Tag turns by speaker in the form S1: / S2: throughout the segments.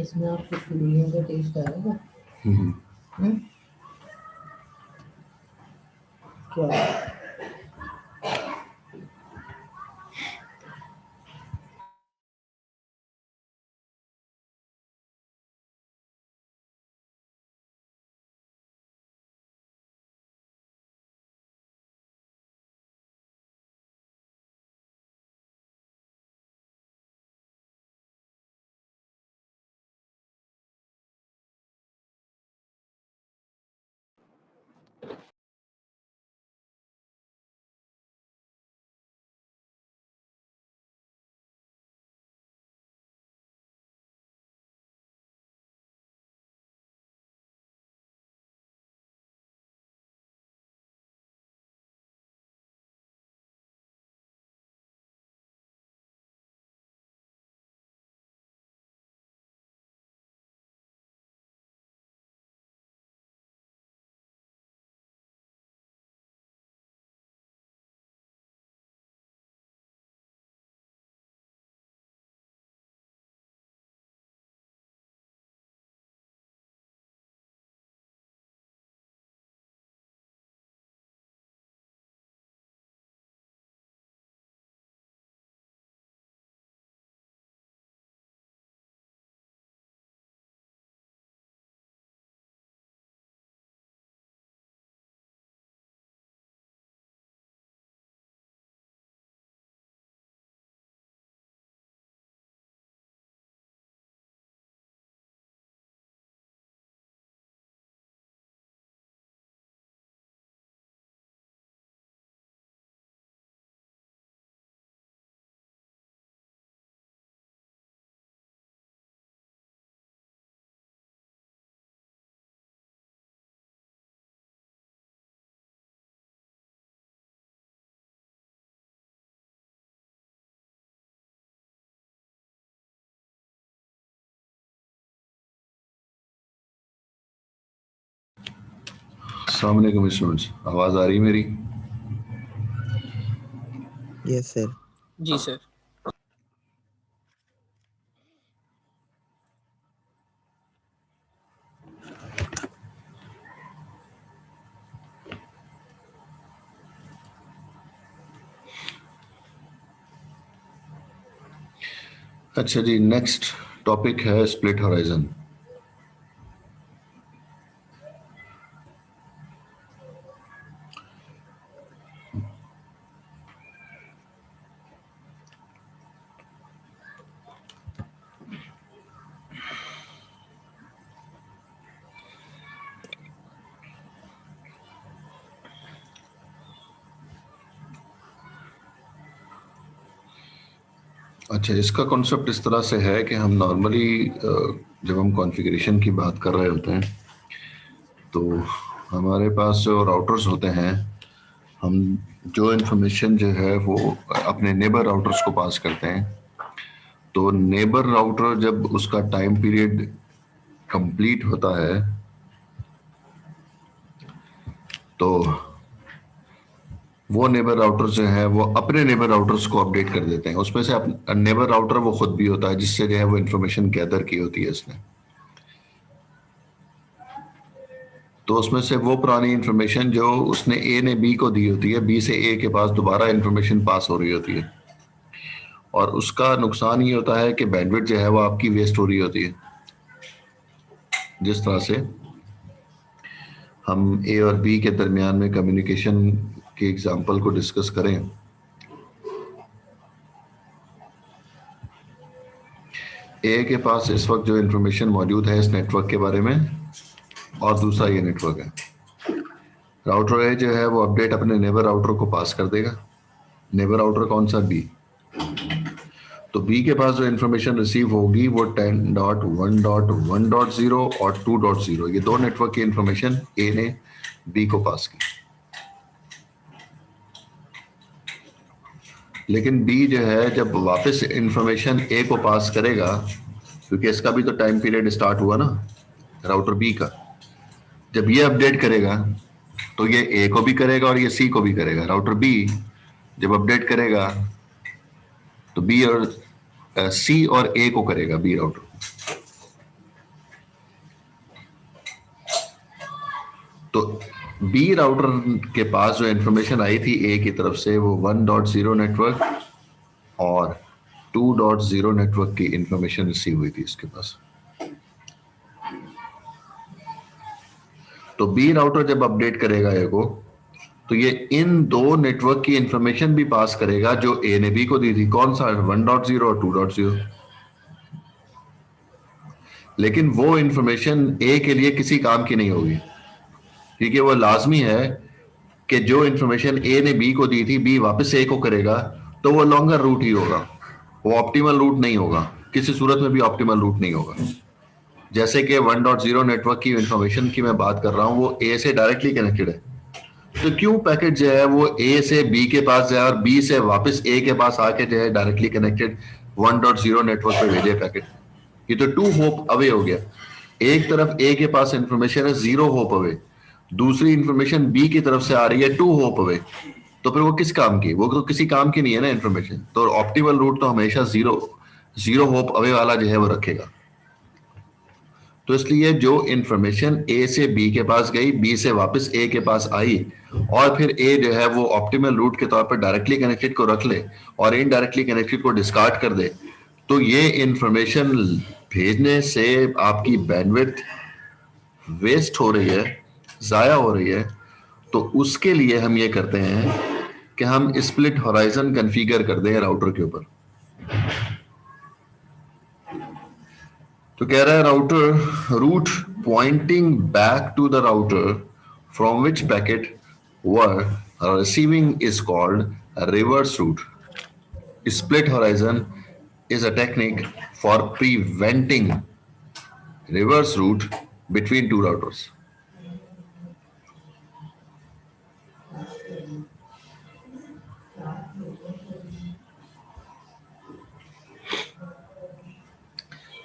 S1: इसमें आपको पूरियों का टेस्ट आएगा? क्या?
S2: अस्सलाम वालेकुम स्टूडेंट्स, आवाज आ रही मेरी?
S3: Yes sir.
S4: जी सर।
S2: अच्छा जी, नेक्स्ट टॉपिक है स्प्लिट होराइजन। अच्छा, इसका कॉन्सेप्ट इस तरह से है कि हम नॉर्मली जब हम कॉन्फ़िगरेशन की बात कर रहे होते हैं तो हमारे पास जो राउटर्स होते हैं, हम जो इन्फॉर्मेशन जो है वो अपने नेबर राउटर्स को पास करते हैं। तो नेबर राउटर जब उसका टाइम पीरियड कंप्लीट होता है तो वो नेबर राउटर जो है वो अपने नेबर राउटर्स को अपडेट कर देते हैं। उसमें से नेबर राउटर वो खुद भी होता है जिससे जो है वो इन्फॉर्मेशन गैदर की होती है इसने। तो उसमें से वो पुरानी इन्फॉर्मेशन जो उसने ए ने बी को दी होती है, बी से ए के पास दोबारा इन्फॉर्मेशन पास हो रही होती है, और उसका नुकसान ये होता है कि बैंडविड्थ जो है वो आपकी वेस्ट हो रही होती है। जिस तरह से हम ए और बी के दरमियान में कम्युनिकेशन के एग्जांपल को डिस्कस करें, ए के पास इस वक्त जो इन्फॉर्मेशन मौजूद है इस नेटवर्क के बारे में, और दूसरा ये नेटवर्क है। राउटर ए जो है वो अपडेट अपने नेबर राउटर को पास कर देगा। नेबर राउटर कौन सा? बी। तो बी के पास जो इन्फॉर्मेशन रिसीव होगी वो 10.1.1.0 और 2.0, ये दो नेटवर्क की इन्फॉर्मेशन ए ने बी को पास की। लेकिन बी जो है जब वापस इन्फॉर्मेशन ए को पास करेगा, क्योंकि इसका भी तो टाइम पीरियड स्टार्ट हुआ ना राउटर बी का, जब ये अपडेट करेगा तो ये ए को भी करेगा और ये सी को भी करेगा। राउटर बी जब अपडेट करेगा तो बी और सी और ए को करेगा, बी राउटर। तो बी राउटर के पास जो इंफॉर्मेशन आई थी ए की तरफ से वो 1.0 नेटवर्क और 2.0 नेटवर्क की इंफॉर्मेशन रिसीव हुई थी इसके पास। तो बी राउटर जब अपडेट करेगा ए को, तो ये इन दो नेटवर्क की इंफॉर्मेशन भी पास करेगा जो ए ने बी को दी थी। कौन सा? 1.0 और 2.0। लेकिन वो इंफॉर्मेशन ए के लिए किसी काम की नहीं होगी, क्योंकि वो लाजमी है कि जो इंफॉर्मेशन ए ने बी को दी थी बी वापस ए को करेगा, तो वो लॉन्गर रूट ही होगा, वो ऑप्टिमल रूट नहीं होगा, किसी सूरत में भी ऑप्टिमल रूट नहीं होगा। जैसे कि 1.0 नेटवर्क की इंफॉर्मेशन की मैं बात कर रहा हूं, वो ए से डायरेक्टली कनेक्टेड है, तो क्यों पैकेट जो है वो ए से बी के पास जाए और बी से वापस ए के पास आके जो है डायरेक्टली कनेक्टेड 1.0 नेटवर्क पे भेजे पैकेट? ये तो टू होप अवे हो गया। एक तरफ ए के पास इंफॉर्मेशन है 0 होप अवे, दूसरी इंफॉर्मेशन बी की तरफ से आ रही है 2 होप अवे, तो फिर वो किस काम की? वो तो किसी काम की नहीं है ना इंफॉर्मेशन। तो ऑप्टिमल रूट तो हमेशा 0 होप अवे वाला जो है वो रखेगा। तो इसलिए जो इंफॉर्मेशन ए से बी के पास गई, बी से वापस ए के पास आई, और फिर ए जो है वो ऑप्टिमल रूट के तौर पर डायरेक्टली कनेक्टेड को रख ले और इनडायरेक्टली कनेक्टेड को डिस्कार्ड कर दे, तो ये इंफॉर्मेशन भेजने से आपकी बैंडविड्थ वेस्ट हो रही है, जाया हो रही है। तो उसके लिए हम ये करते हैं कि हम स्प्लिट होराइजन कॉन्फ़िगर कर दें राउटर के ऊपर। तो कह रहा है router route pointing back to the router from which packet were receiving is called reverse route. Split horizon is a technique for preventing reverse route between two routers.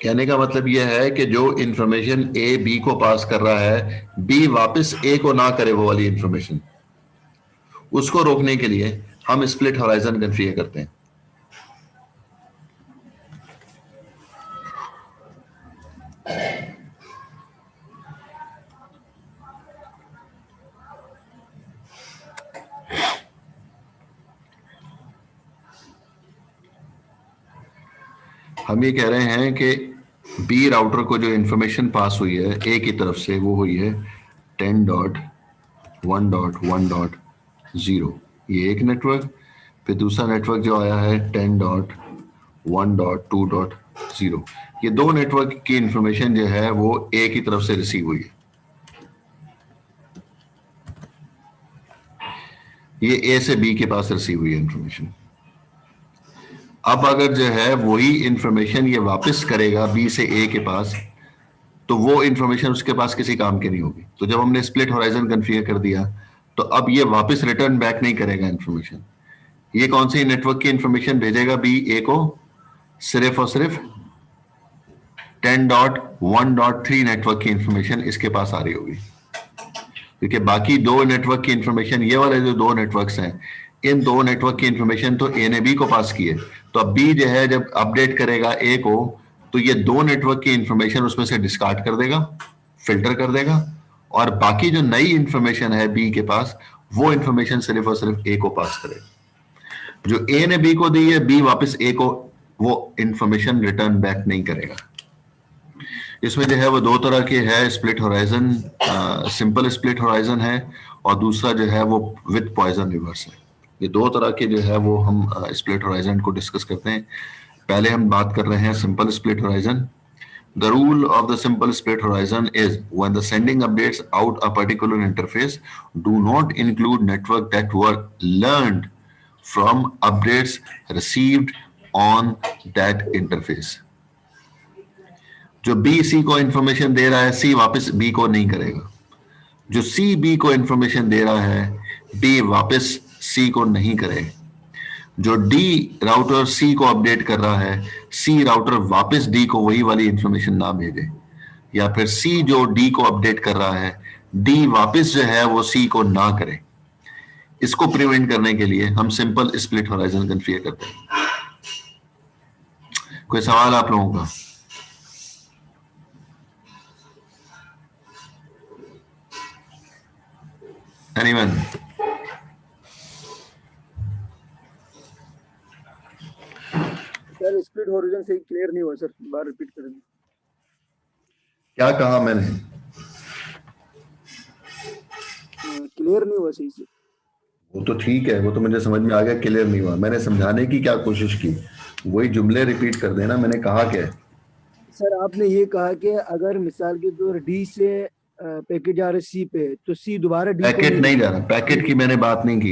S2: कहने का मतलब यह है कि जो इंफॉर्मेशन ए बी को पास कर रहा है, बी वापस ए को ना करे वो वाली इंफॉर्मेशन, उसको रोकने के लिए हम स्प्लिट होराइजन कॉन्फ़िगर करते हैं। हम ये कह रहे हैं कि बी राउटर को जो इंफॉर्मेशन पास हुई है ए की तरफ से, वो हुई है 10.1.1.0, ये एक नेटवर्क। फिर दूसरा नेटवर्क जो आया है 10.1.2.0, ये दो नेटवर्क की इंफॉर्मेशन जो है वो ए की तरफ से रिसीव हुई है। ये ए से बी के पास रिसीव हुई है इंफॉर्मेशन। अब अगर जो है वही इंफॉर्मेशन ये वापस करेगा बी से ए के पास, तो वो इंफॉर्मेशन उसके पास किसी काम की नहीं होगी। तो जब हमने स्प्लिट होराइजन कॉन्फ़िगर कर दिया, तो अब ये वापस रिटर्न बैक नहीं करेगा इंफॉर्मेशन। ये कौन सी नेटवर्क की इंफॉर्मेशन भेजेगा बी ए को? सिर्फ और सिर्फ 10.1.3 नेटवर्क की इंफॉर्मेशन इसके पास आ रही होगी, क्योंकि बाकी दो नेटवर्क की इंफॉर्मेशन, ये वाले जो दो नेटवर्क्स हैं, इन दो नेटवर्क की इंफॉर्मेशन तो ए ने बी को पास की है। तो अब बी जो है जब अपडेट करेगा ए को, तो ये दो नेटवर्क की इंफॉर्मेशन उसमें से डिस्कार्ड कर देगा, फिल्टर कर देगा, और बाकी जो नई इंफॉर्मेशन है बी के पास, वो इंफॉर्मेशन सिर्फ और सिर्फ ए को पास करेगा। जो ए ने बी को दी है, बी वापस ए को वो इंफॉर्मेशन रिटर्न बैक नहीं करेगा। इसमें जो है वो दो तरह के है split horizon, simple split horizon है, और दूसरा जो है वो विद पॉइजन रिवर्स है। ये दो तरह के जो है वो हम स्प्लिट होराइजन को डिस्कस करते हैं। पहले हम बात कर रहे हैं simple split horizon. The rule of the simple split horizon is when the sending updates out a particular interface do not include network that were learned from updates received on that interface. जो B C को information दे रहा है, सी वापस B को नहीं करेगा। जो C B को इंफॉर्मेशन दे रहा है, डी वापस सी को नहीं करेगा। जो डी राउटर सी को अपडेट कर रहा है, सी राउटर वापस डी को वही वाली इंफॉर्मेशन ना भेजे, या फिर सी जो डी को अपडेट कर रहा है, डी वापस जो है वो सी को ना करे। इसको प्रिवेंट करने के लिए हम सिंपल स्प्लिट होराइजन कॉन्फ़िगर करते हैं। कोई सवाल आप लोगों का? एनीवन?
S3: सर स्प्लिट हॉरिजॉन सही क्लियर नहीं हुआ सर, बार रिपीट कर दें।
S2: क्या कहा मैंने?
S3: क्लियर नहीं हुआ सही से।
S2: वो तो ठीक है, वो तो मुझे समझ में आ गया, क्लियर नहीं हुआ। मैंने समझाने की क्या कोशिश की, वही जुमले रिपीट कर देना। मैंने कहा क्या है?
S3: सर आपने ये कहा कि अगर मिसाल के तौर डी से पैकेट जा रहे सी पे, तो सी दोबारा डी पे
S2: पैकेट नहीं जा रहा, पैकेट की मैंने बात नहीं की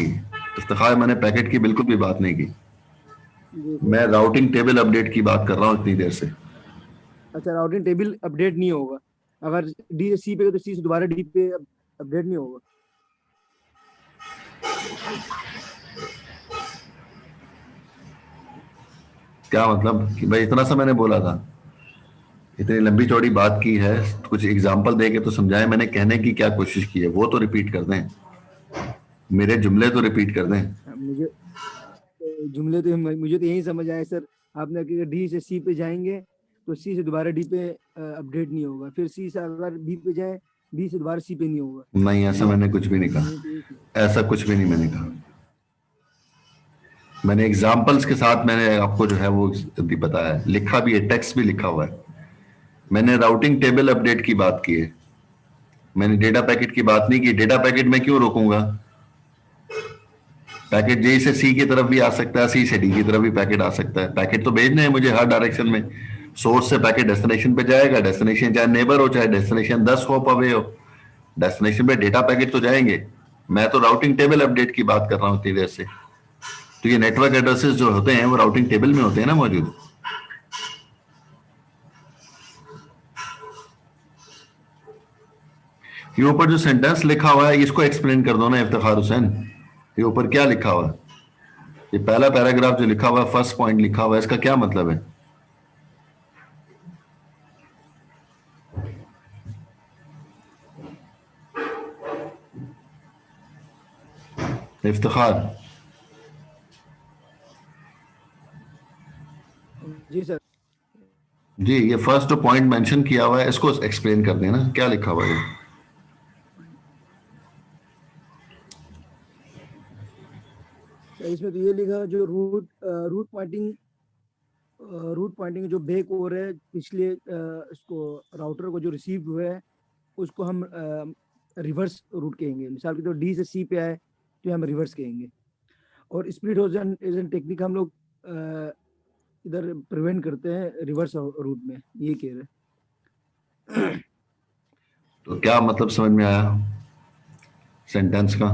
S2: इफ्तिखार, मैंने पैकेट की बिल्कुल भी बात नहीं की।
S3: जी सर।
S2: मैं राउटिंग टेबल अपडेट की बात कर रहा हूँ इतनी देर से।
S3: अच्छा, राउटिंग टेबल अपडेट नहीं होगा, अगर डी से सी पे तो सी से दोबारा डी पे अपडेट नहीं होगा।
S2: क्या मतलब कि भाई इतना सा मैंने बोला था? इतनी लंबी चौड़ी बात की है, कुछ एग्जांपल दे के तो समझाएं। मैंने कहने की क्या कोशिश की है वो तो रिपीट कर दें, मेरे जुमले तो रिपीट कर दें।
S3: मुझे जुमले तो मुझे तो यही समझ आया सर। आपने कहा डी से सी पे जाएंगे तो सी से दोबारा डी पे अपडेट नहीं होगा, फिर सी से अगर बी पे जाए बी से दोबारा सी पे नहीं होगा।
S2: नहीं, ऐसा मैंने कुछ भी नहीं कहा, ऐसा कुछ भी नहीं मैंने कहा। मैंने एग्जाम्पल्स के साथ मैंने आपको जो है वो भी बताया, लिखा भी है, टेक्स्ट भी लिखा हुआ है। मैंने राउटिंग टेबल अपडेट की बात की है, मैंने डेटा पैकेट की बात नहीं की। डेटा पैकेट में क्यों रोकूंगा? पैकेट जे से सी की तरफ भी आ सकता है, सी से डी की तरफ भी पैकेट आ सकता है। पैकेट तो भेजने हैं मुझे हर डायरेक्शन में। सोर्स से पैकेट डेस्टिनेशन पे जाएगा, डेस्टिनेशन चाहे नेबर हो चाहे डेस्टिनेशन 10 हॉप अवे हो, डेस्टिनेशन पे डेटा पैकेट तो जाएंगे। मैं तो राउटिंग टेबल अपडेट की बात कर रहा हूँ इतनी देर से। तो ये नेटवर्क एड्रेसेस जो होते हैं वो राउटिंग टेबल में होते हैं ना मौजूद। ये ऊपर जो सेंटेंस लिखा हुआ है इसको एक्सप्लेन कर दो ना इफ्तिखार हुसैन। ये ऊपर क्या लिखा हुआ है? ये पहला पैराग्राफ जो लिखा हुआ है, फर्स्ट पॉइंट लिखा हुआ है, इसका क्या मतलब है? इफ्तिखार
S3: जी सर।
S2: जी, ये फर्स्ट जो पॉइंट मेंशन किया हुआ है इसको एक्सप्लेन कर देना, क्या लिखा हुआ है?
S3: इसमें तो ये लिखा जो रूट पॉइंटिंग जो बैक हो रहा है पिछले इसको राउटर को जो रिसीव हुआ है उसको हम रिवर्स रूट कहेंगे। मिसाल के तौर डी से सी पे आए तो हम रिवर्स कहेंगे। और स्प्लिट हॉरिजॉन टेक्निक हम लोग इधर प्रिवेंट करते हैं रिवर्स रूट में, ये कह रहे।
S2: तो क्या मतलब समझ में आया सेंटेंस का?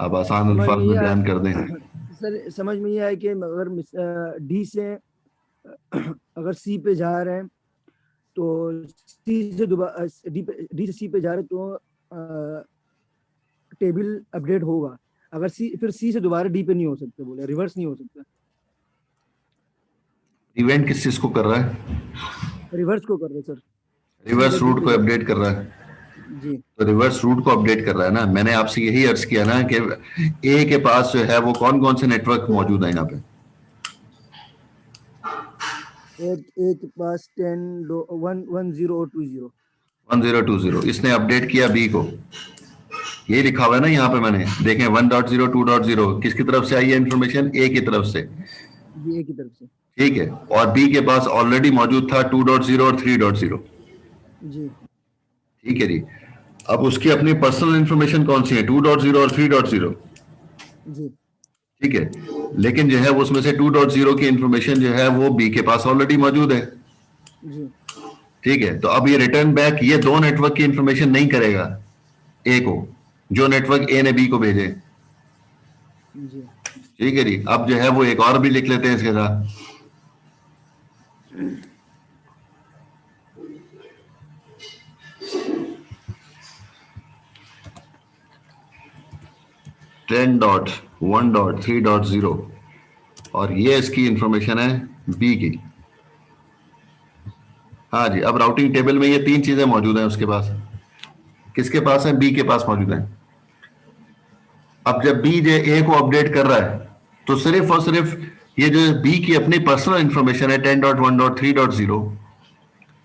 S2: आप आसान अल्फाज में बयान कर दें।
S3: सर समझ में ये आया कि अगर डी से अगर सी पे जा रहे हैं तो सी से दोबारा डी से सी पे जा रहे तो टेबल अपडेट होगा। अगर फिर सी से दोबारा डी पे नहीं हो सकता, बोले रिवर्स नहीं हो सकता।
S2: इवेंट किस चीज को कर रहा है?
S3: रिवर्स को कर रहे सर,
S2: रिवर्स रूट को अपडेट कर रहा है
S3: जी।
S2: तो रिवर्स रूट को अपडेट कर रहा है ना। मैंने आपसे यही अर्ज किया ना कि ए के पास जो है वो कौन कौन से नेटवर्क मौजूद है यहाँ पे?
S3: ए के पास 10.10.20
S2: 1020 इसने अपडेट किया बी को, यही लिखा हुआ है ना यहाँ पे। मैंने देखें 1.0 2.0 किसकी तरफ से आई है इंफॉर्मेशन? ए की तरफ से।
S3: जी, ए की तरफ से,
S2: ठीक है, और बी के पास ऑलरेडी मौजूद था 2.0 और 3.0।
S3: जी
S2: ठीक है जी। अब उसकी अपनी पर्सनल इंफॉर्मेशन कौन सी है? 2.0 और 3.0।
S3: जी
S2: ठीक है, लेकिन जो है उसमें से 2.0 की इंफॉर्मेशन जो है वो बी के पास ऑलरेडी मौजूद है।
S3: जी
S2: ठीक है, तो अब ये रिटर्न बैक ये दो नेटवर्क की इंफॉर्मेशन नहीं करेगा ए को, जो नेटवर्क ए ने बी को भेजे।
S3: जी
S2: ठीक है जी। अब जो है वो एक और भी लिख लेते हैं इसके साथ। टेन डॉट 1.3.0 और ये इसकी इंफॉर्मेशन है बी की। हाँ जी, अब राउटिंग टेबल में ये तीन चीजें मौजूद हैं उसके पास। किसके पास है? बी के पास मौजूद है। अब जब बी जो ए को अपडेट कर रहा है तो सिर्फ और सिर्फ ये जो बी की अपनी पर्सनल इंफॉर्मेशन है 10.1.3.0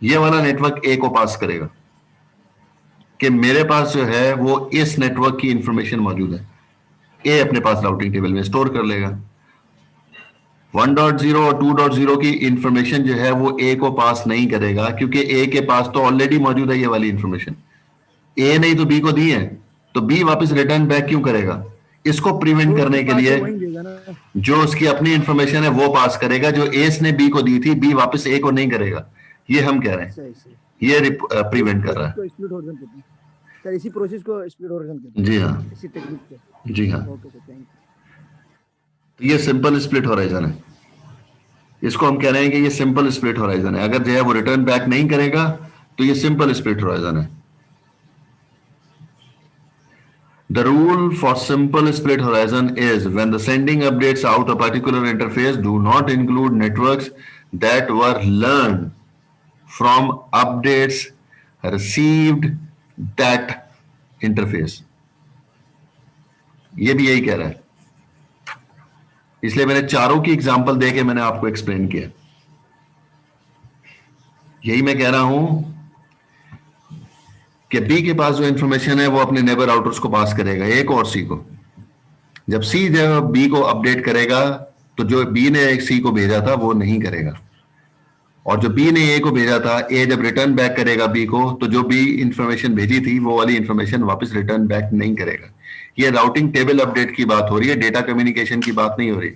S2: ये वाला नेटवर्क ए को पास करेगा। कि मेरे पास जो है वो इस नेटवर्क की इंफॉर्मेशन मौजूद है, ए अपने पास राउटिंग टेबल में स्टोर कर लेगा। 1.0 और 2.0 की इंफॉर्मेशन जो है वो ए को पास नहीं करेगा, क्योंकि ए के पास तो ऑलरेडी मौजूद है ये वाली इंफॉर्मेशन। ए नहीं तो बी को दी है, तो बी वापस रिटर्न बैक क्यों करेगा? इसको प्रिवेंट
S3: जो
S2: करने
S3: उसके
S2: के
S3: पास है
S2: लिए
S3: वही देगा ना।
S2: जो उसकी अपनी इंफॉर्मेशन है वो पास करेगा, जो ए ने बी को दी थी बी वापस ए को नहीं करेगा, ये हम कह रहे हैं,
S3: सही सही।
S2: ये प्रिवेंट कर रहा है।
S3: इसको स्प्लिट हॉरिजॉन कहते हैं सर, इसी प्रोसेस को स्प्लिट हॉरिजॉन कहते हैं,
S2: जी हाँ,
S3: इसी टेक्निक को।
S2: जी हाँ।
S3: ओके सर, थैंक
S2: तो ये सिंपल स्प्लिट हॉराइजन है, इसको हम कह रहे हैं कि ये सिंपल स्प्लिट हॉराइजन है। अगर जो है वो रिटर्न बैक नहीं करेगा तो ये सिंपल स्प्लिट हॉराइजन है। The rule for simple split horizon is when the sending updates out a particular interface do not include networks that were learned from updates received that interface. ये भी यही कह रहा है, इसलिए मैंने चारों की एग्जांपल देके मैंने आपको एक्सप्लेन किया। यही मैं कह रहा हूं कि बी के पास जो इंफॉर्मेशन है वो अपने नेबर राउटर्स को पास करेगा, ए को और सी को। जब सी जो बी को अपडेट करेगा तो जो बी ने एक सी को भेजा था वो नहीं करेगा, और जो बी ने ए को भेजा था, ए जब रिटर्न बैक करेगा बी को, तो जो बी इंफॉर्मेशन भेजी थी वो वाली इंफॉर्मेशन वापस रिटर्न बैक नहीं करेगा। ये राउटिंग टेबल अपडेट की बात हो रही है, डेटा कम्युनिकेशन की बात नहीं हो रही।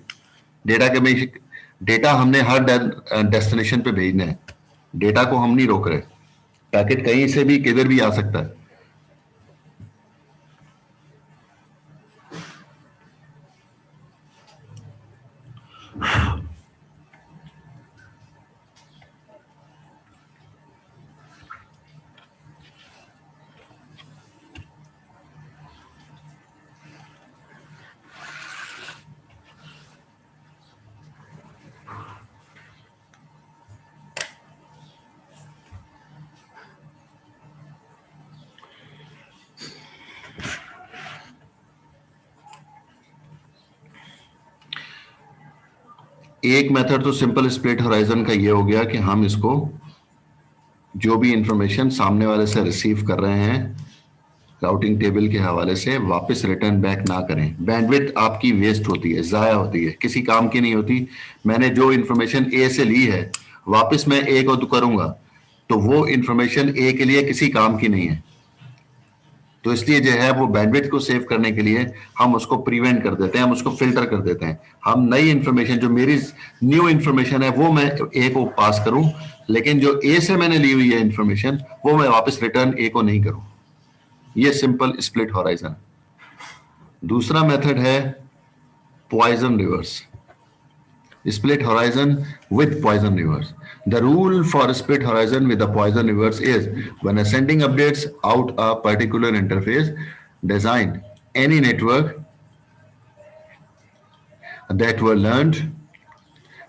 S2: डेटा हमने हर डेस्टिनेशन पे भेजना है, डेटा को हम नहीं रोक रहे। पैकेट कहीं से भी किधर भी आ सकता है। एक मेथड तो सिंपल स्प्लिट होराइजन का ये हो गया कि हम इसको जो भी इंफॉर्मेशन सामने वाले से रिसीव कर रहे हैं राउटिंग टेबल के हवाले से वापस रिटर्न बैक ना करें। बैंडविड्थ आपकी वेस्ट होती है, जाया होती है, किसी काम की नहीं होती। मैंने जो इंफॉर्मेशन ए से ली है वापस मैं ए को करूंगा तो वो इंफॉर्मेशन ए के लिए किसी काम की नहीं है। तो इसलिए जो है वो बैंडविड्थ को सेव करने के लिए हम उसको प्रिवेंट कर देते हैं, हम उसको फिल्टर कर देते हैं। हम नई इंफॉर्मेशन, जो मेरी न्यू इंफॉर्मेशन है वो मैं ए को पास करूं, लेकिन जो ए से मैंने ली हुई है इंफॉर्मेशन वो मैं वापस रिटर्न ए को नहीं करूं। ये सिंपल स्प्लिट होराइजन। दूसरा मेथड है poison reverse, split horizon with Poisson reverse. The rule for split horizon with the Poisson reverse is when sending updates out a particular interface, design any network that were learned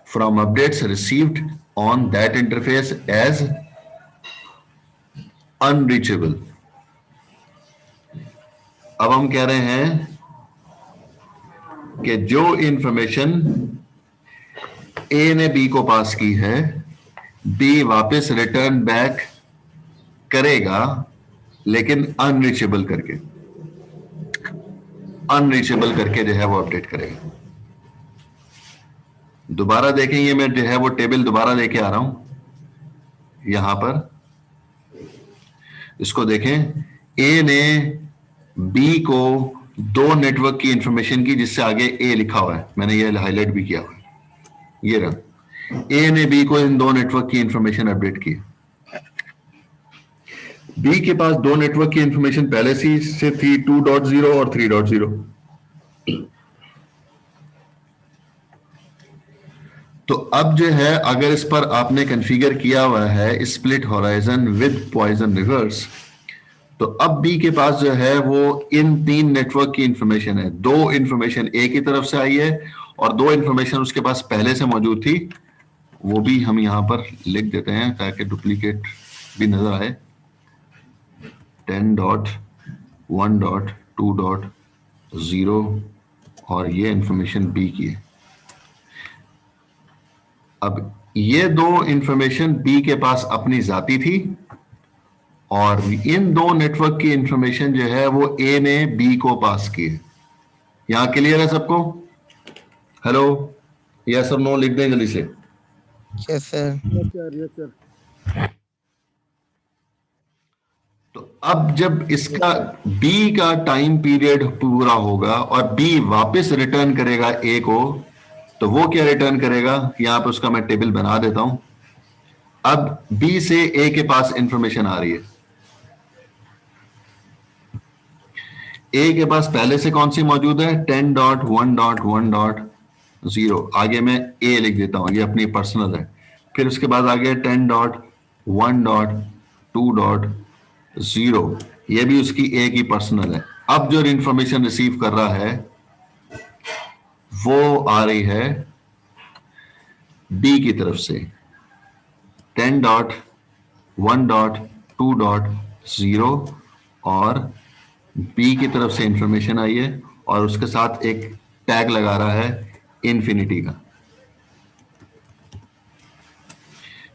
S2: from updates received on that interface as unreachable. अब हम कह रहे हैं कि जो information ए ने B को पास की है, बी वापस रिटर्न बैक करेगा, लेकिन अनरीचेबल करके जो है वो अपडेट करेगा। दोबारा देखें, ये मैं जो है वो टेबल दोबारा लेके आ रहा हूं यहां पर, इसको देखें। ए ने बी को दो नेटवर्क की इंफॉर्मेशन की जिससे आगे ए लिखा हुआ है, मैंने ये हाईलाइट भी किया हुआ है, ये रहा। ए ने बी को इन दो नेटवर्क की इंफॉर्मेशन अपडेट की। बी के पास दो नेटवर्क की इंफॉर्मेशन पहले से थी, 2.0 और 3.0। तो अब जो है अगर इस पर आपने कॉन्फ़िगर किया हुआ है split horizon with poison reverse, तो अब बी के पास जो है वो इन तीन नेटवर्क की इंफॉर्मेशन है। दो इंफॉर्मेशन ए की तरफ से आई है और दो इंफॉर्मेशन उसके पास पहले से मौजूद थी, वो भी हम यहां पर लिख देते हैं ताकि डुप्लीकेट भी नजर आए। 10.1.2.0 और ये इंफॉर्मेशन बी की है। अब ये दो इंफॉर्मेशन बी के पास अपनी जाती थी और इन दो नेटवर्क की इंफॉर्मेशन जो है वो ए ने बी को पास की है। यहां क्लियर है सबको? हेलो, यस और नो लिख दें जल्दी से।
S4: Yes sir.
S3: Yes sir, yes sir.
S2: तो अब जब इसका बी का टाइम पीरियड पूरा होगा और बी वापस रिटर्न करेगा ए को, तो वो क्या रिटर्न करेगा? यहां पे उसका मैं टेबल बना देता हूं। अब बी से ए के पास इंफॉर्मेशन आ रही है। ए के पास पहले से कौन सी मौजूद है? 10.1.1.0। आगे मैं ए लिख देता हूं, ये अपनी पर्सनल है। फिर उसके बाद आ गया 10.1.2.0, ये भी उसकी ए की पर्सनल है। अब जो इंफॉर्मेशन रिसीव कर रहा है वो आ रही है बी की तरफ से 10.1.2.0, और बी की तरफ से इंफॉर्मेशन आई है और उसके साथ एक टैग लगा रहा है इन्फिनिटी का।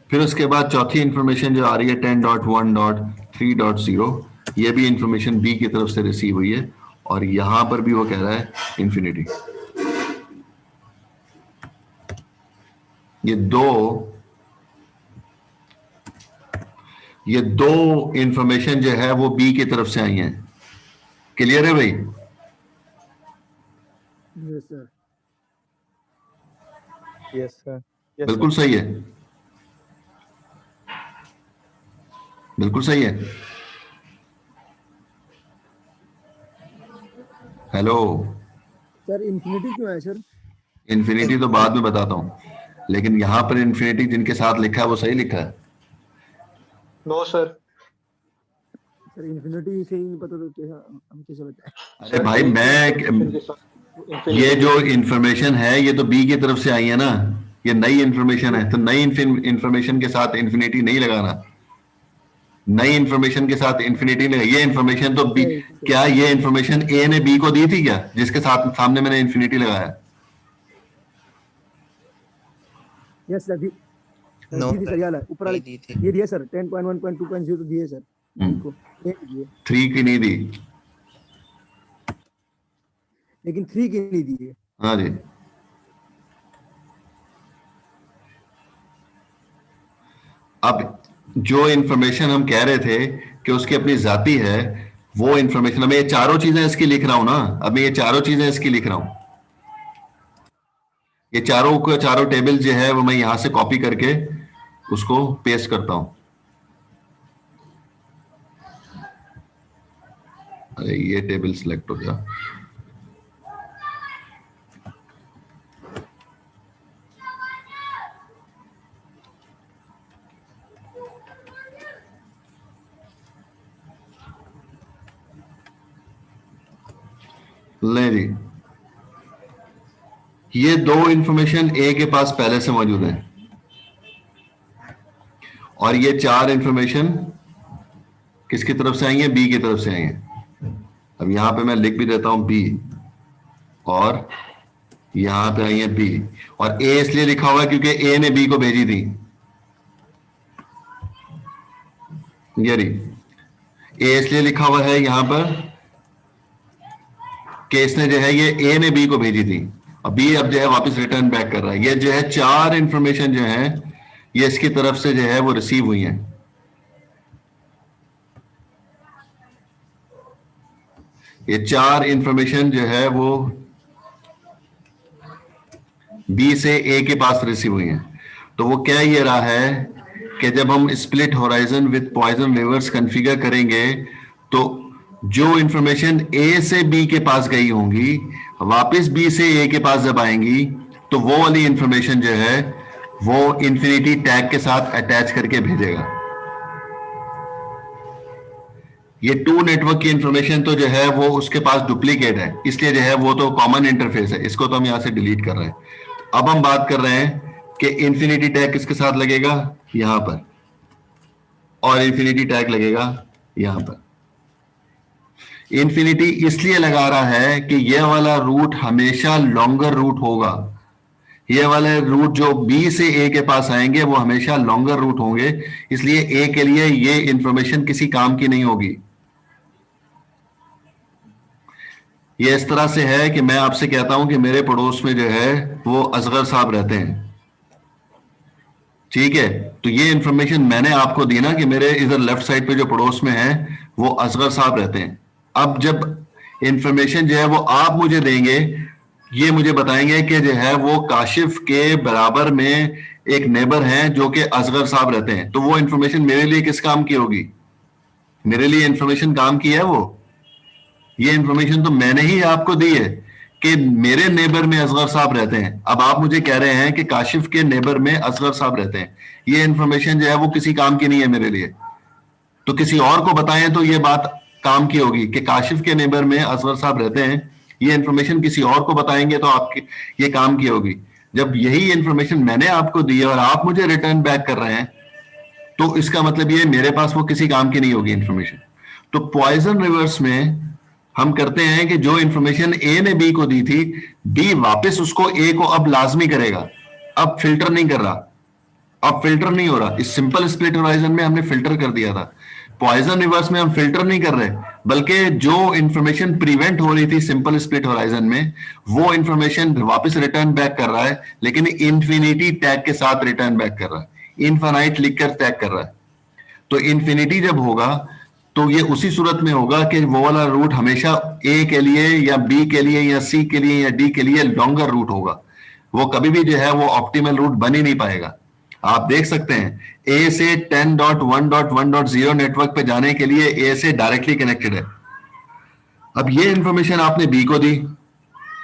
S2: फिर उसके बाद चौथी इंफॉर्मेशन जो आ रही है 10.1.3.0, ये भी इंफॉर्मेशन बी की तरफ से रिसीव हुई है और यहां पर भी वो कह रहा है इन्फिनिटी। ये दो इंफॉर्मेशन जो है वो बी की तरफ से आई हैं। क्लियर है भाई?
S3: Yes sir.
S4: Yes sir.
S2: बिल्कुल सही है, बिल्कुल सही है। हेलो,
S3: सर इन्फिनिटी क्यों है सर?
S2: इन्फिनिटी तो बाद में बताता हूं, लेकिन यहां पर इन्फिनिटी जिनके साथ लिखा है वो सही लिखा है।
S4: No sir.
S3: सर इन्फिनिटी से ही नहीं पता तो क्या हम कैसे बताएं?
S2: अरे भाई, ये जो इंफॉर्मेशन है ये तो बी की तरफ से आई है ना, ये नई इंफॉर्मेशन है, तो नई इंफॉर्मेशन के साथ इन्फिनिटी नहीं लगाना। नई इंफॉर्मेशन के साथ इन्फिनिटी नहीं, ये इंफॉर्मेशन तो बी, क्या ये इंफॉर्मेशन ए ने बी को दी थी क्या, जिसके साथ सामने मैंने इन्फिनिटी लगाया?
S3: यस सर, दी
S4: No,
S3: सर, यार ऊपर वाले
S4: दी थी।
S3: ये दिया सर 10.1.2.0 तो दिए सर इनको, ये दिए,
S2: 3 की नहीं दी।
S3: लेकिन 3 की नहीं दिए।
S2: हाँ जी, अब जो इंफॉर्मेशन हम कह रहे थे कि उसकी अपनी जाती है, वो इंफॉर्मेशन, मैं ये चारों चीजें इसकी लिख रहा हूं ना, अब मैं ये चारों चीजें इसकी लिख रहा हूं। ये चारों टेबल जो है वो मैं यहां से कॉपी करके उसको पेस्ट करता हूं। अरे ये टेबल सिलेक्ट हो गया। ले जी, ये दो इंफॉर्मेशन ए के पास पहले से मौजूद है और ये चार इंफॉर्मेशन किसकी तरफ से आई है? बी की तरफ से आई है। अब यहां पे मैं लिख भी देता हूं बी, और यहां पे आई है बी, और ए इसलिए लिखा हुआ है क्योंकि ए ने बी को भेजी थी। ये रही, ए इसलिए लिखा हुआ है यहां पर कि इसने जो है ये ए ने बी को भेजी थी, और बी अब जो है वापस रिटर्न बैक कर रहा है। ये जो है चार इंफॉर्मेशन जो है ये इसकी तरफ से जो है वो रिसीव हुई हैं। ये चार इंफॉर्मेशन जो है वो बी से ए के पास रिसीव हुई हैं। तो वो क्या ये रहा है कि जब हम split horizon with poison reverse configure करेंगे तो जो इंफॉर्मेशन ए से बी के पास गई होंगी वापस बी से ए के पास जब आएंगी तो वो वाली इंफॉर्मेशन जो है वो इन्फिनिटी टैग के साथ अटैच करके भेजेगा। ये टू नेटवर्क की इंफॉर्मेशन तो जो है वो उसके पास डुप्लीकेट है, इसलिए जो है वो तो कॉमन इंटरफेस है, इसको तो हम यहां से डिलीट कर रहे हैं। अब हम बात कर रहे हैं कि इन्फिनिटी टैग किसके साथ लगेगा? यहां पर, और इन्फिनिटी टैग लगेगा यहां पर। इन्फिनिटी इसलिए लगा रहा है कि यह वाला रूट हमेशा लॉन्गर रूट होगा, ये वाले रूट जो बी से ए के पास आएंगे वो हमेशा लॉन्गर रूट होंगे, इसलिए ए के लिए ये इंफॉर्मेशन किसी काम की नहीं होगी। ये इस तरह से है कि मैं आपसे कहता हूं कि मेरे पड़ोस में जो है वो असगर साहब रहते हैं, ठीक है, तो ये इंफॉर्मेशन मैंने आपको दी ना कि मेरे इधर लेफ्ट साइड पे जो पड़ोस में है वो असगर साहब रहते हैं। अब जब इंफॉर्मेशन जो है वो आप मुझे देंगे, ये मुझे बताएंगे कि जो है वो काशिफ के बराबर में एक नेबर हैं जो कि असगर साहब रहते हैं, तो वो इंफॉर्मेशन मेरे लिए किस काम की होगी? मेरे लिए इंफॉर्मेशन काम की है वो? ये इंफॉर्मेशन तो मैंने ही आपको दी है कि मेरे नेबर में असगर साहब रहते हैं। अब आप मुझे कह रहे हैं कि काशिफ के नेबर में असगर साहब रहते हैं, ये इंफॉर्मेशन जो है वो किसी काम की नहीं है मेरे लिए, तो किसी और को बताएं तो ये बात काम की होगी कि काशिफ के नेबर में असगर साहब रहते हैं। ये इंफॉर्मेशन किसी और को बताएंगे तो आपके ये काम की होगी। जब यही इंफॉर्मेशन मैंने आपको दी है और आप मुझे रिटर्न बैक कर रहे हैं, तो इसका मतलब ये मेरे पास वो किसी काम की नहीं होगी इंफॉर्मेशन। तो पॉइजन रिवर्स में हम करते हैं कि जो इंफॉर्मेशन ए ने बी को दी थी, बी वापस उसको ए को अब लाजमी करेगा, अब फिल्टर नहीं कर रहा, अब फिल्टर नहीं हो रहा। इस सिंपल स्प्लिट होराइजन में हमने फिल्टर कर दिया था, पॉइजन रिवर्स में हम फिल्टर नहीं कर रहे, बल्कि जो इंफॉर्मेशन प्रिवेंट हो रही थी सिंपल स्प्लिट होराइजन में, वो इंफॉर्मेशन वापस रिटर्न बैक कर रहा है, लेकिन इंफिनिटी टैग के साथ रिटर्न बैक कर रहा है, इनफाइनाइट लिखकर टैग कर रहा है। तो इंफिनिटी जब होगा तो ये उसी सूरत में होगा कि वो वाला रूट हमेशा ए के लिए या बी के लिए या सी के लिए या डी के लिए लॉन्गर रूट होगा, वो कभी भी जो है वो ऑप्टिमल रूट बन ही नहीं पाएगा। आप देख सकते हैं ए से 10.1.1.0 नेटवर्क पे जाने के लिए ए से डायरेक्टली कनेक्टेड है। अब ये इंफॉर्मेशन आपने बी को दी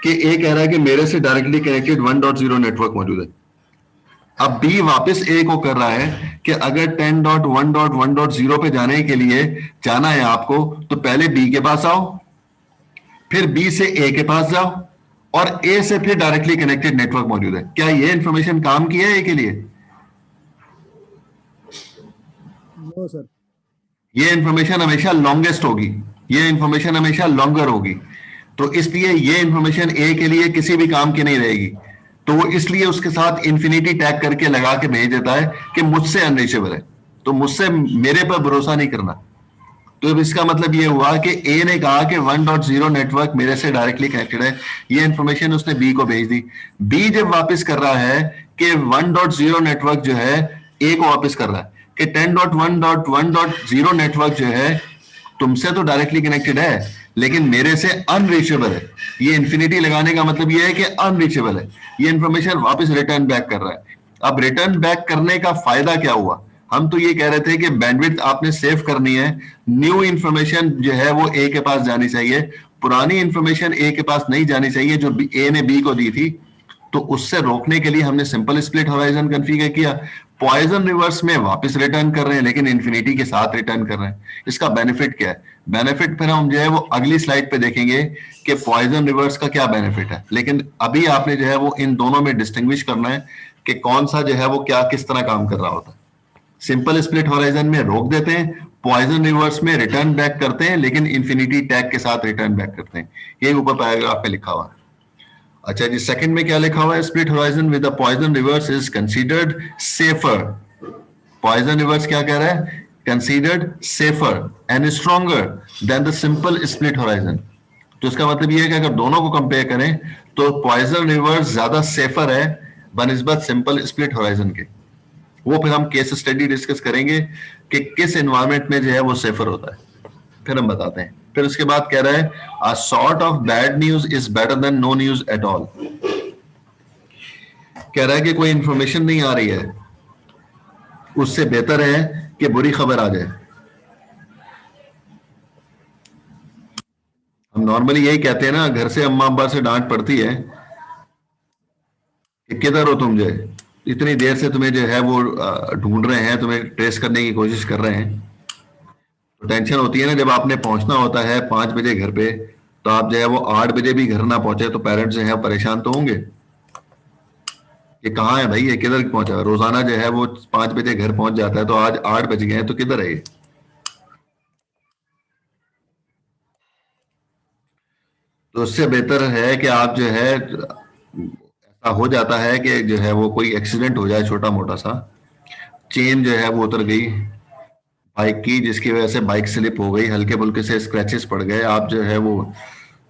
S2: कि ए कह रहा है कि मेरे से डायरेक्टली कनेक्टेड 1.0 नेटवर्क मौजूद है। अब बी वापस ए को कर रहा है कि अगर 10.1.1.0 पे जाने के लिए जाना है आपको, तो पहले बी के पास आओ, फिर बी से ए के पास जाओ, और ए से फिर डायरेक्टली कनेक्टेड नेटवर्क मौजूद है। क्या ये इंफॉर्मेशन काम की है ए के लिए?
S3: No sir.
S2: ये इंफॉर्मेशन हमेशा लॉन्गेस्ट होगी, ये इंफॉर्मेशन हमेशा लॉन्गर होगी, तो इसलिए ये इंफॉर्मेशन ए के लिए किसी भी काम की नहीं रहेगी। तो वो इसलिए उसके साथ इंफिनिटी टैग करके लगा के भेज देता है कि मुझसे अनरीचेबल है, तो मुझसे मेरे पर भरोसा नहीं करना। तो अब इसका मतलब ये हुआ कि ए ने कहा कि 1.0 नेटवर्क मेरे से डायरेक्टली कनेक्टेड है, ये इंफॉर्मेशन उसने बी को भेज दी। बी जब वापस कर रहा है कि 1.0 नेटवर्क जो है ए को वापस कर रहा है कि 10.1.1.0 नेटवर्क जो है तुमसे तो डायरेक्टली कनेक्टेड है लेकिन मेरे से अनरीचेबल है। ये इंफिनिटी लगाने का मतलब ये है कि अनरीचेबल है। ये इंफॉर्मेशन वापस रिटर्न बैक कर रहा है। अब रिटर्न बैक करने का फायदा क्या हुआ? हम तो ये कह रहे थे कि बैंडविड्थ आपने सेव करनी है, न्यू इंफॉर्मेशन जो है वो ए के पास जानी चाहिए, पुरानी इंफॉर्मेशन ए के पास नहीं जानी चाहिए जो ए ने बी को दी थी। तो उससे रोकने के लिए हमने सिंपल स्प्लिट होराइजन कॉन्फ़िगर किया। पॉइजन रिवर्स में वापस रिटर्न कर रहे हैं लेकिन इंफिनिटी के साथ रिटर्न कर रहे हैं। इसका बेनिफिट क्या है? बेनिफिट फिर हम जो है वो अगली स्लाइड पे देखेंगे कि पॉइजन रिवर्स का क्या बेनिफिट है, लेकिन अभी आपने जो है वो इन दोनों में डिस्टिंग्विश करना है कि कौन सा जो है वो क्या किस तरह काम कर रहा होता है। सिंपल स्प्लिट होराइजन में रोक देते हैं, पॉइजन रिवर्स में रिटर्न बैक करते हैं लेकिन इंफिनिटी टैग के साथ रिटर्न बैक करते हैं। ये ऊपर पैराग्राफ पे लिखा हुआ है। अच्छा जी, सेकंड में क्या लिखा हुआ है? Split horizon with the poison reverse is considered safer. Poison reverse क्या कह रहा है? Considered safer and stronger than the simple split horizon. तो इसका मतलब ये है कि अगर दोनों को कंपेयर करें तो पॉइजन रिवर्स ज्यादा सेफर है बनिस्बत सिंपल स्प्लिट होराइजन के। वो फिर हम केस स्टडी डिस्कस करेंगे कि किस एनवायरमेंट में जो है वो सेफर होता है, फिर हम बताते हैं। फिर उसके बाद कह रहा है a sort of bad news is better than no news at all. कह रहा है कि कोई इंफॉर्मेशन नहीं आ रही है उससे बेहतर है कि बुरी खबर आ जाए। हम नॉर्मली यही कहते हैं ना, घर से अम्मा अब्बा से डांट पड़ती है कि किधर हो तुम, जो है इतनी देर से तुम्हें जो है वो ढूंढ रहे हैं, तुम्हें ट्रेस करने की कोशिश कर रहे हैं। तो टेंशन होती है ना, जब आपने पहुंचना होता है 5 बजे घर पे, तो आप जो है वो 8 बजे भी घर ना पहुंचे तो पेरेंट्स जो है परेशान तो होंगे कि कहाँ है भाई, ये किधर पहुंचा। रोजाना जो है वो 5 बजे घर पहुंच जाता है, तो आज 8 बज गए हैं तो किधर है ये। तो उससे बेहतर है कि आप जो है हो जाता है कि जो है वो कोई एक्सीडेंट हो जाए छोटा मोटा सा, चेन जो है वो उतर गई बाइक की, जिसकी वजह से बाइक स्लिप हो गई, हल्के फुल्के से स्क्रैचेस पड़ गए, आप जो है वो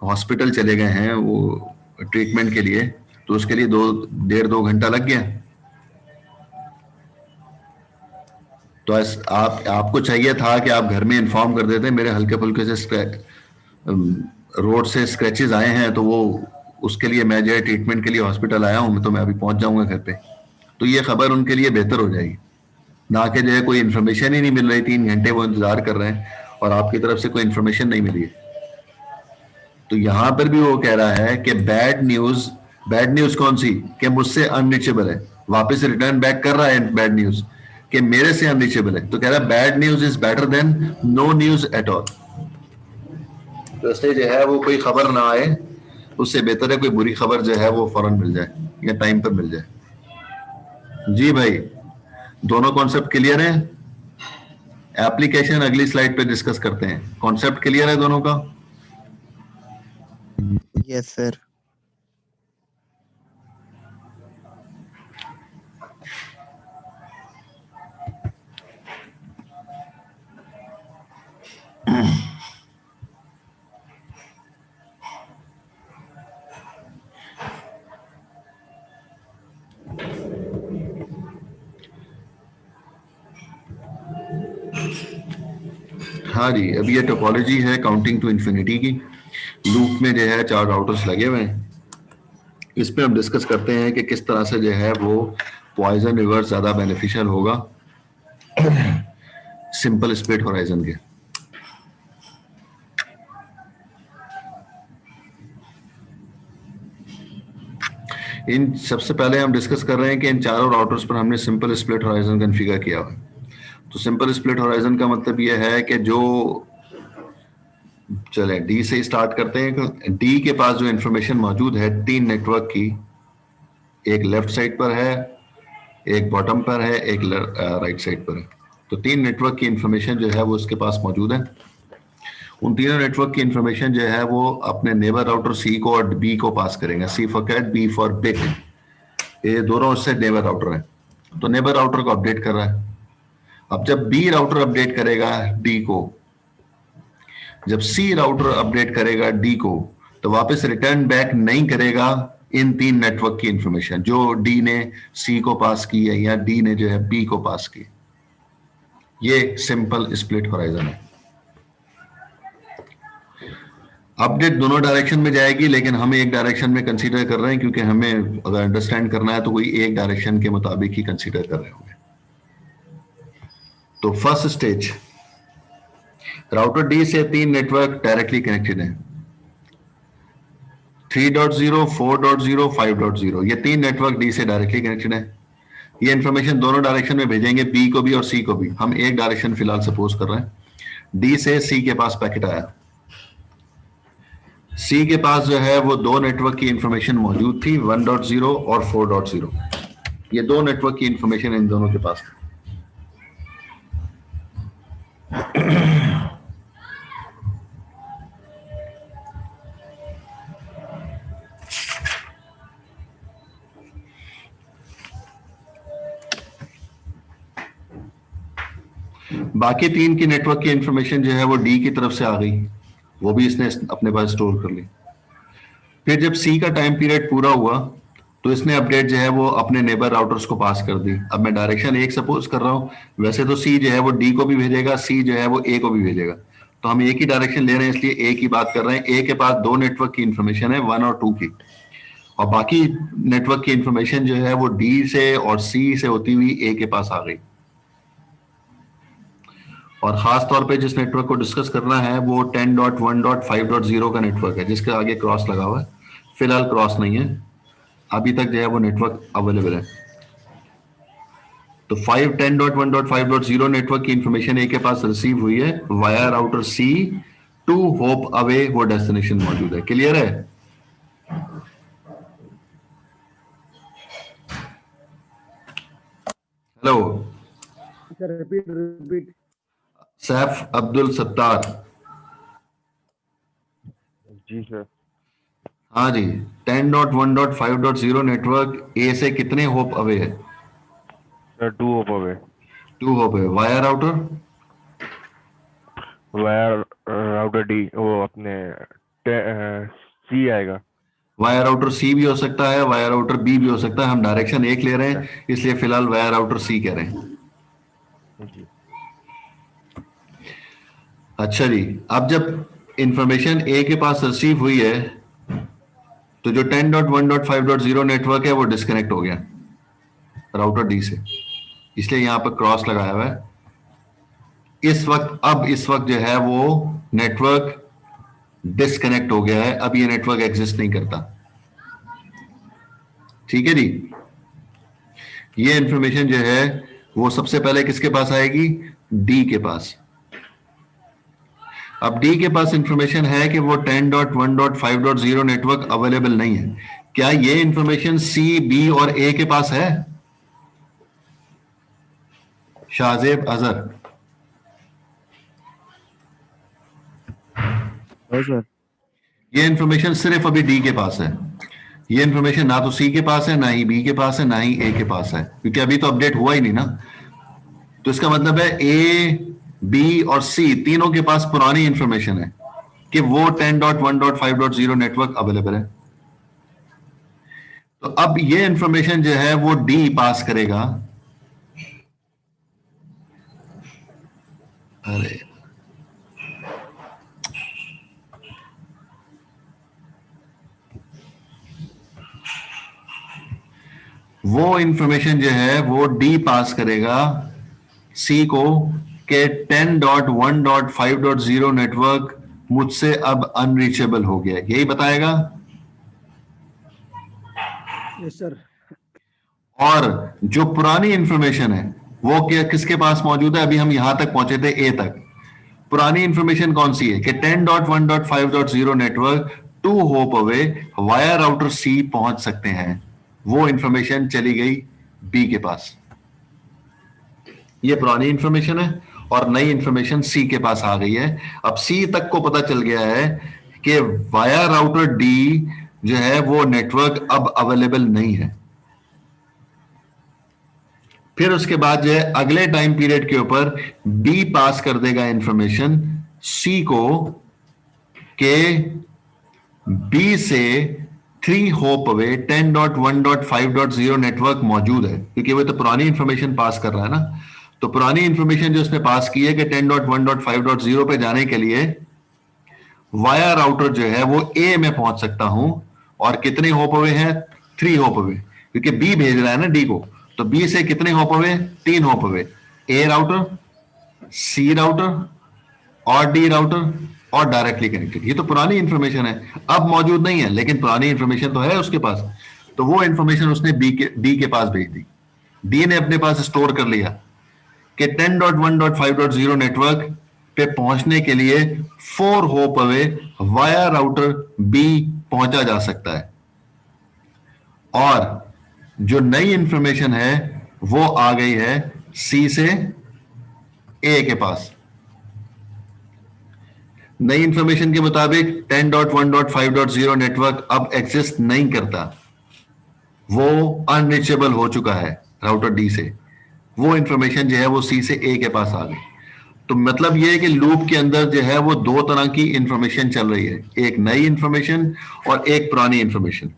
S2: हॉस्पिटल चले गए हैं वो ट्रीटमेंट के लिए, तो उसके लिए 1.5-2 घंटा लग गया। तो आपको चाहिए था कि आप घर में इन्फॉर्म कर देते मेरे हल्के फुल्के से रोड से स्क्रैचेस आए हैं, तो वो उसके लिए मैं जो है ट्रीटमेंट के लिए हॉस्पिटल आया हूं, तो मैं अभी पहुंच जाऊंगा घर पे। तो ये खबर उनके लिए बेहतर हो जाएगी, ना कि जो है कोई इन्फॉर्मेशन ही नहीं मिल रही, 3 घंटे वो इंतजार कर रहे हैं और आपकी तरफ से कोई इन्फॉर्मेशन नहीं मिली है। तो यहां पर भी वो कह रहा है कि बैड न्यूज कौन सी, कि मुझसे अनरीचेबल है, वापस रिटर्न बैक कर रहा है बैड न्यूज कि मेरे से अनरीचेबल है। तो कह रहा है bad news is better than no news at all. तो इसलिए जो है वो कोई खबर ना आए, उससे बेहतर है कोई बुरी खबर जो है वो फौरन मिल जाए या टाइम पर मिल जाए। जी भाई, दोनों कॉन्सेप्ट क्लियर है? एप्लीकेशन अगली स्लाइड पे डिस्कस करते हैं। कॉन्सेप्ट क्लियर है दोनों का?
S4: Yes, sir.
S2: हाँ जी, अब ये टोपोलॉजी है काउंटिंग टू इन्फिनिटी की। लूप में जो है 4 राउटर्स लगे हुए हैं। इस पे हम डिस्कस करते हैं कि किस तरह से जो है वो पॉइजन रिवर्स ज्यादा बेनिफिशियल होगा सिंपल स्प्लिट होराइजन के। इन सबसे पहले हम डिस्कस कर रहे हैं कि इन चारों राउटर्स पर हमने सिंपल स्प्लिट होराइजन कॉन्फ़िगर किया हुआ है। तो सिंपल स्प्लिट होराइजन का मतलब यह है कि जो, चले डी से स्टार्ट करते हैं। डी के पास जो इंफॉर्मेशन मौजूद है 3 नेटवर्क की, एक लेफ्ट साइड पर है, एक बॉटम पर है, एक राइट साइड पर है। तो 3 नेटवर्क की इंफॉर्मेशन जो है वो उसके पास मौजूद है। उन तीनों नेटवर्क की इंफॉर्मेशन जो है वो अपने नेबर राउटर सी को और बी को पास करेंगे। C for cat, B for big, ये दोनों उससे नेबर राउटर हैं। तो नेबर राउटर को अपडेट कर रहा है। अब जब बी राउटर अपडेट करेगा डी को, जब सी राउटर अपडेट करेगा डी को, तो वापस रिटर्न बैक नहीं करेगा इन 3 नेटवर्क की इंफॉर्मेशन जो डी ने सी को पास की है या डी ने जो है बी को पास की। ये सिंपल स्प्लिट होराइजन है। अपडेट दोनों डायरेक्शन में जाएगी, लेकिन हम एक डायरेक्शन में कंसीडर कर रहे हैं क्योंकि हमें अगर अंडरस्टैंड करना है तो कोई एक डायरेक्शन के मुताबिक ही कंसीडर कर रहे होंगे। तो फर्स्ट स्टेज, राउटर डी से 3 नेटवर्क डायरेक्टली कनेक्टेड हैं। 3.0, 4.0, 5.0, ये 3 नेटवर्क डी से डायरेक्टली कनेक्टेड है। ये इंफॉर्मेशन दोनों डायरेक्शन में भेजेंगे, बी को भी और सी को भी। हम एक डायरेक्शन फिलहाल सपोज कर रहे हैं। डी से सी के पास पैकेट आया, सी के पास जो है वो 2 नेटवर्क की इंफॉर्मेशन मौजूद थी, 1.0 और 4.0। ये 2 नेटवर्क की इंफॉर्मेशन इन दोनों के पास थी। बाकी 3 की नेटवर्क की इंफॉर्मेशन जो है वो डी की तरफ से आ गई, वो भी इसने अपने पास स्टोर कर ली। फिर जब सी का टाइम पीरियड पूरा हुआ तो इसने अपडेट जो है वो अपने नेबर राउटर्स को पास कर दी। अब मैं डायरेक्शन एक सपोज कर रहा हूं, वैसे तो सी जो है वो डी को भी भेजेगा, सी जो है वो ए को भी भेजेगा। तो हम एक ही डायरेक्शन ले रहे हैं इसलिए ए की बात कर रहे हैं। ए के पास 2 नेटवर्क की इंफॉर्मेशन है, 1 और 2 की, और बाकी नेटवर्क की इंफॉर्मेशन जो है वो डी से और सी से होती हुई ए के पास आ गई। और खास तौर पे जिस नेटवर्क को डिस्कस करना है वो 10.1.5.0 का नेटवर्क है, जिसके आगे क्रॉस लगा हुआ है। फिलहाल क्रॉस नहीं है, अभी तक जो है वो नेटवर्क अवेलेबल है। तो 10.1.5.0 नेटवर्क की इंफॉर्मेशन ए के पास रिसीव हुई है via router C two hop away, वो डेस्टिनेशन मौजूद है। क्लियर है? Hello
S3: repeat.
S2: सैफ अब्दुल सत्तार।
S5: जी सर।
S2: हाँ जी, 10.1.5.0 नेटवर्क ए से कितने होप अवे है?
S5: Sir 2 hop away.
S2: 2 hop away. Via router?
S5: Via router D, वो अपने सी आएगा।
S2: वायर राउटर सी भी हो सकता है, वायर राउटर बी भी हो सकता है, हम डायरेक्शन एक ले रहे हैं इसलिए फिलहाल वायर राउटर सी कह रहे हैं।
S5: जी।
S2: अच्छा जी, अब जब इंफॉर्मेशन ए के पास रिसीव हुई है तो जो 10.1.5.0 नेटवर्क है वो डिस्कनेक्ट हो गया राउटर डी से, इसलिए यहां पर क्रॉस लगाया हुआ है। इस वक्त जो है वो नेटवर्क डिस्कनेक्ट हो गया है, अब ये नेटवर्क एग्जिस्ट नहीं करता। ठीक है जी, ये इंफॉर्मेशन जो है वो सबसे पहले किसके पास आएगी? डी के पास। अब डी के पास इंफॉर्मेशन है कि वो 10.1.5.0 नेटवर्क अवेलेबल नहीं है। क्या ये इंफॉर्मेशन सी, बी और ए के पास है? शाहजेब अजहर?
S4: सर।
S2: ये इंफॉर्मेशन सिर्फ अभी डी के पास है। ये इंफॉर्मेशन ना तो सी के पास है, ना ही बी के पास है, ना ही ए के पास है, क्योंकि अभी तो अपडेट हुआ ही नहीं ना। तो इसका मतलब है ए, बी और सी तीनों के पास पुरानी इंफॉर्मेशन है कि वो 10.1.5.0 नेटवर्क अवेलेबल है। तो अब ये इंफॉर्मेशन जो है वो डी पास करेगा। अरे वो इंफॉर्मेशन जो है वो डी पास करेगा सी को कि 10.1.5.0 नेटवर्क मुझसे अब अनरीचेबल हो गया, यही बताएगा।
S3: Yes sir.
S2: और जो पुरानी इंफॉर्मेशन है वो क्या किसके पास मौजूद है? अभी हम यहां तक पहुंचे थे ए तक। पुरानी इंफॉर्मेशन कौन सी है कि 10.1.5.0 network 2 hop away via router C पहुंच सकते हैं। वो इंफॉर्मेशन चली गई बी के पास। ये पुरानी इंफॉर्मेशन है और नई इंफॉर्मेशन सी के पास आ गई है। अब सी तक को पता चल गया है कि वाया राउटर डी जो है वो नेटवर्क अब अवेलेबल नहीं है। फिर उसके बाद जो है अगले टाइम पीरियड के ऊपर बी पास कर देगा इंफॉर्मेशन सी को के बी से 3 होप अवे 10.1.5.0 नेटवर्क मौजूद है, क्योंकि वो तो पुरानी इंफॉर्मेशन पास कर रहा है ना। तो पुरानी इंफॉर्मेशन जो उसने पास की है कि 10.1.5.0 पे जाने के लिए वाया राउटर जो है वो ए में पहुंच सकता हूं। और कितने होप अवे हैं? 3 होप अवे, क्योंकि बी भेज रहा है ना डी को। तो बी से कितने hop away? 3 hop away. A router, C router और डी राउटर और डायरेक्टली कनेक्टेड। ये तो पुरानी इंफॉर्मेशन है, अब मौजूद नहीं है, लेकिन पुरानी इंफॉर्मेशन तो है उसके पास। तो वो इंफॉर्मेशन उसने डी के पास भेज दी। डी ने अपने पास स्टोर कर लिया कि 10.1.5.0 नेटवर्क पे पहुंचने के लिए 4 hop away via router B पहुंचा जा सकता है। और जो नई इंफॉर्मेशन है वो आ गई है सी से ए के पास। नई इंफॉर्मेशन के मुताबिक 10.1.5.0 नेटवर्क अब एग्जिस्ट नहीं करता, वो अनरीचेबल हो चुका है राउटर डी से। वो इंफॉर्मेशन जो है वो सी से ए के पास आ गई। तो मतलब ये है कि लूप के अंदर जो है वो 2 तरह की इंफॉर्मेशन चल रही है, एक नई इंफॉर्मेशन और एक पुरानी इंफॉर्मेशन।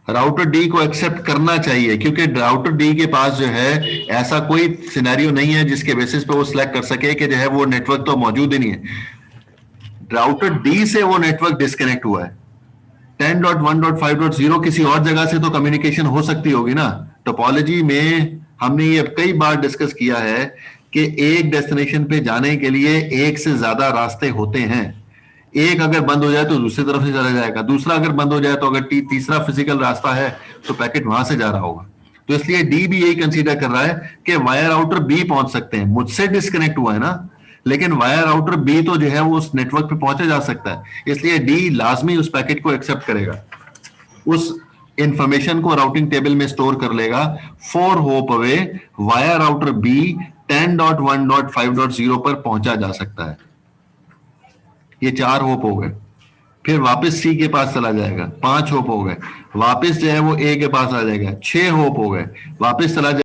S2: राउटर डी को एक्सेप्ट करना चाहिए, क्योंकि राउटर डी के पास जो है ऐसा कोई सिनेरियो नहीं है जिसके बेसिस पे वो सिलेक्ट कर सके कि जो है वो नेटवर्क तो मौजूद ही नहीं है। राउटर डी से वो नेटवर्क डिस्कनेक्ट हुआ है। 10.1.5.0 किसी और जगह से तो कम्युनिकेशन हो सकती होगी ना। टोपोलॉजी में हमने ये कई बार डिस्कस किया है कि एक डेस्टिनेशन पे जाने के लिए एक से ज्यादा रास्ते होते हैं। एक अगर बंद हो जाए तो दूसरी तरफ से चला जाएगा, दूसरा अगर बंद हो जाए तो अगर तीसरा फिजिकल रास्ता है तो पैकेट वहां से जा रहा होगा। तो इसलिए डी भी यही कंसीडर कर रहा है कि वायर राउटर बी पहुंच सकते हैं। मुझसे डिस्कनेक्ट हुआ है ना, लेकिन वायर राउटर बी तो जो है वो उस नेटवर्क पे पहुंचा जा सकता है। इसलिए डी लाजमी उस पैकेट को एक्सेप्ट करेगा, उस इंफॉर्मेशन को राउटिंग टेबल में स्टोर कर लेगा। 4 hop away via router B 10.1.5.0 पर पहुंचा जा सकता है। ये 4 होप हो गए। फिर वापस सी के पास चला जाएगा, 5 होप हो गए, वापस जो है वो ए के पास आ जाएगा, 6 होप हो गए, वापस चला